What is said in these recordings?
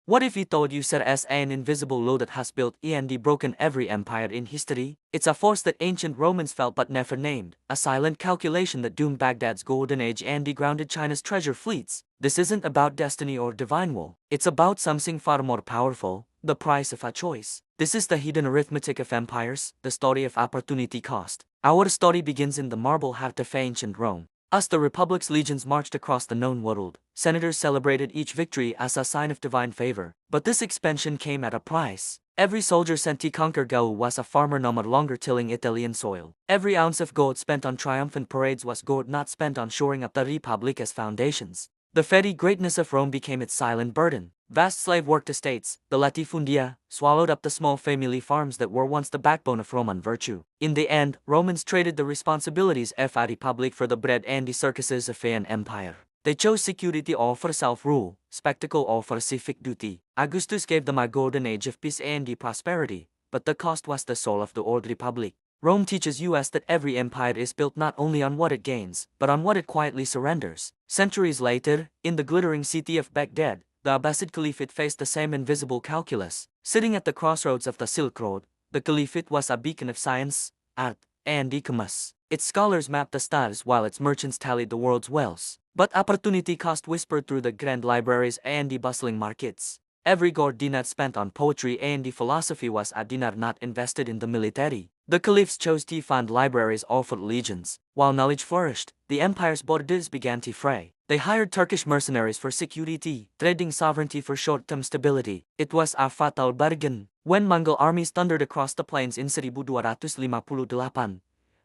What if we thought you said as an invisible law that has built and broken every empire in history? It's a force that ancient Romans felt but never named, a silent calculation that doomed Baghdad's golden age and grounded China's treasure fleets. This isn't about destiny or divine will, it's about something far more powerful, the price of a choice. This is the hidden arithmetic of empires, the story of opportunity cost. Our story begins in the marble heart of ancient Rome. As the Republic's legions marched across the known world, senators celebrated each victory as a sign of divine favor. But this expansion came at a price. Every soldier sent to conquer Gaul was a farmer no longer tilling Italian soil. Every ounce of gold spent on triumphant parades was gold not spent on shoring up the Republic's foundations. The petty greatness of Rome became its silent burden. Vast slave-worked estates, the latifundia, swallowed up the small family farms that were once the backbone of Roman virtue. In the end, Romans traded the responsibilities of a republic for the bread and the circuses of an empire. They chose security over self-rule, spectacle over civic duty. Augustus gave them a golden age of peace and prosperity, but the cost was the soul of the old republic. Rome teaches us that every empire is built not only on what it gains, but on what it quietly surrenders. Centuries later, in the glittering city of Baghdad, the Abbasid Caliphate faced the same invisible calculus. Sitting at the crossroads of the Silk Road, the Caliphate was a beacon of science, art, and commerce. Its scholars mapped the stars while its merchants tallied the world's wealth. But opportunity cost whispered through the grand libraries and the bustling markets. Every gold dinar spent on poetry and philosophy was a dinar not invested in the military. The caliphs chose to fund libraries offered legions. While knowledge flourished, the empire's borders began to fray. They hired Turkish mercenaries for security, trading sovereignty for short-term stability. It was a fatal bargain. When Mongol armies thundered across the plains in 1258,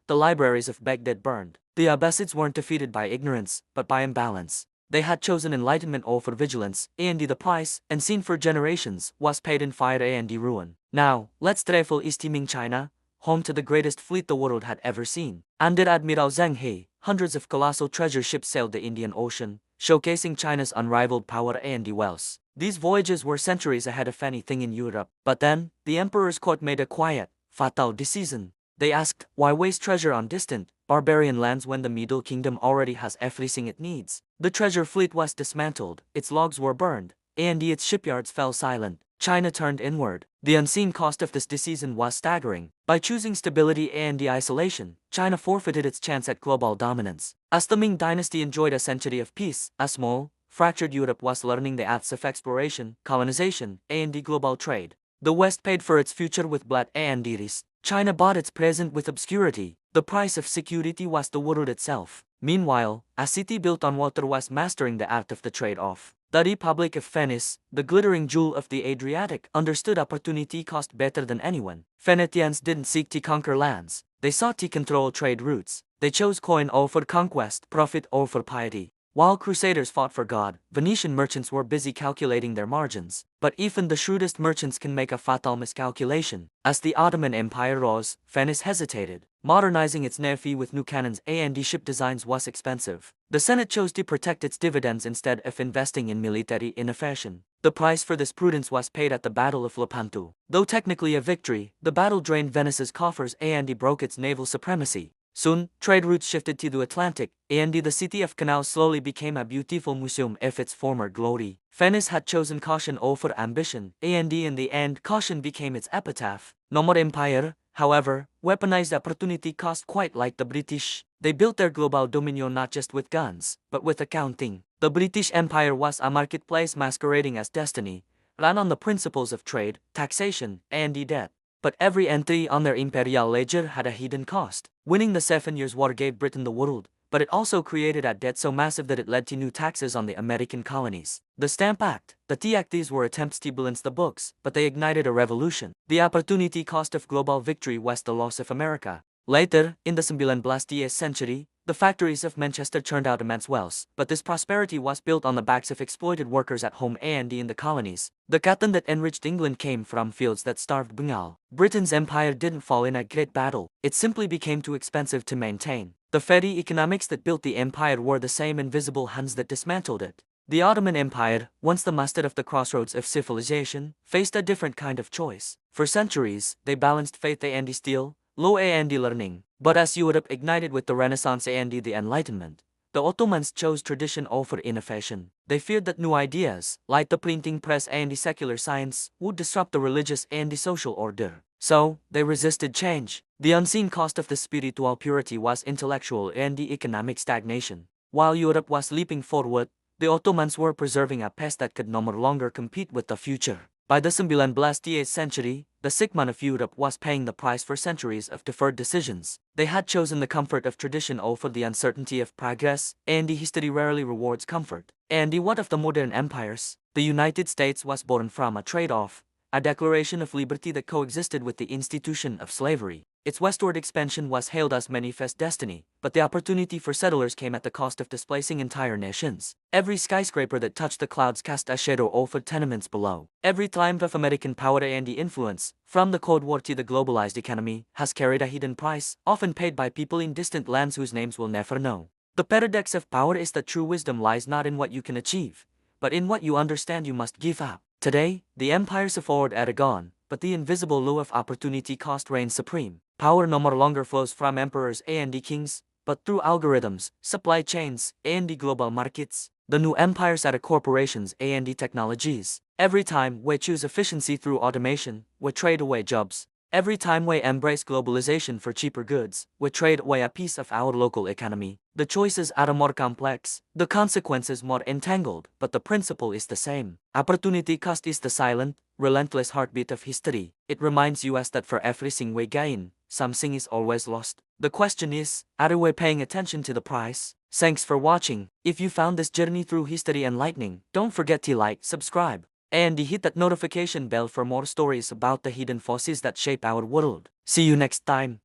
the libraries of Baghdad burned. The Abbasids weren't defeated by ignorance, but by imbalance. They had chosen enlightenment over vigilance, and the price, unseen for generations, was paid in fire and ruin. Now, let's travel east to Ming China, home to the greatest fleet the world had ever seen. Under Admiral Zheng He, hundreds of colossal treasure ships sailed the Indian Ocean, showcasing China's unrivaled power and wealth. These voyages were centuries ahead of anything in Europe. But then, the emperor's court made a quiet, fatal decision. They asked, why waste treasure on distant, barbarian lands when the Middle Kingdom already has everything it needs? The treasure fleet was dismantled, its logs were burned, and its shipyards fell silent. China turned inward. The unseen cost of this decision was staggering. By choosing stability and isolation, China forfeited its chance at global dominance. As the Ming Dynasty enjoyed a century of peace, a small, fractured Europe was learning the arts of exploration, colonization, and global trade. The West paid for its future with blood and risk. China bought its present with obscurity. The price of security was the world itself. Meanwhile, a city built on water was mastering the art of the trade-off. The Republic of Venice, the glittering jewel of the Adriatic, understood opportunity cost better than anyone. Venetians didn't seek to conquer lands. They sought to control trade routes. They chose coin over conquest, profit over piety. While crusaders fought for God, Venetian merchants were busy calculating their margins. But even the shrewdest merchants can make a fatal miscalculation. As the Ottoman Empire rose, Venice hesitated. Modernizing its navy with new cannons and ship designs was expensive. The Senate chose to protect its dividends instead of investing in military innovation. The price for this prudence was paid at the Battle of Lepanto. Though technically a victory, the battle drained Venice's coffers and broke its naval supremacy. Soon, trade routes shifted to the Atlantic, and the city of canals slowly became a beautiful museum of its former glory. Venice had chosen caution over ambition, and in the end, caution became its epitaph. No more empire, however, weaponized opportunity cost quite like the British. They built their global dominion not just with guns, but with accounting. The British Empire was a marketplace masquerading as destiny, ran on the principles of trade, taxation, and debt. But every entry on their imperial ledger had a hidden cost. Winning the 7 Years' War gave Britain the world, but it also created a debt so massive that it led to new taxes on the American colonies. The Stamp Act, the Tea Act, these were attempts to balance the books, but they ignited a revolution. The opportunity cost of global victory was the loss of America. Later, in the 19th century, the factories of Manchester churned out immense wealth, but this prosperity was built on the backs of exploited workers at home and in the colonies. The cotton that enriched England came from fields that starved Bengal. Britain's empire didn't fall in a great battle, it simply became too expensive to maintain. The petty economics that built the empire were the same invisible hands that dismantled it. The Ottoman Empire, once the master of the crossroads of civilization, faced a different kind of choice. For centuries, they balanced faith and steel, law and learning. But as Europe ignited with the Renaissance and the Enlightenment, The Ottomans chose tradition over innovation. They feared that new ideas, like the printing press and the secular science, would disrupt the religious and the social order. So, they resisted change. The unseen cost of the spiritual purity was intellectual and the economic stagnation. While Europe was leaping forward, the Ottomans were preserving a past that could no longer compete with the future. By the 19th century, the sick man of Europe was paying the price for centuries of deferred decisions. They had chosen the comfort of tradition over the uncertainty of progress, and the history rarely rewards comfort. And the what of the modern empires? The United States was born from a trade-off, a declaration of liberty that coexisted with the institution of slavery. Its westward expansion was hailed as manifest destiny, but the opportunity for settlers came at the cost of displacing entire nations. Every skyscraper that touched the clouds cast a shadow over tenements below. Every triumph of American power and the influence, from the Cold War to the globalized economy, has carried a hidden price, often paid by people in distant lands whose names we'll never know. The paradox of power is that true wisdom lies not in what you can achieve, but in what you understand you must give up. Today, the empires of old are gone, but the invisible law of opportunity cost reigns supreme. Power no longer flows from emperors and kings, but through algorithms, supply chains, and the global markets. The new empires are the corporations and the technologies. Every time we choose efficiency through automation, we trade away jobs. Every time we embrace globalization for cheaper goods, we trade away a piece of our local economy. The choices are more complex, the consequences more entangled, but the principle is the same. Opportunity cost is the silent, relentless heartbeat of history. It reminds us that for everything we gain, something is always lost. The question is, are we paying attention to the price? Thanks for watching. If you found this journey through history enlightening, don't forget to like, subscribe, and hit that notification bell for more stories about the hidden forces that shape our world. See you next time.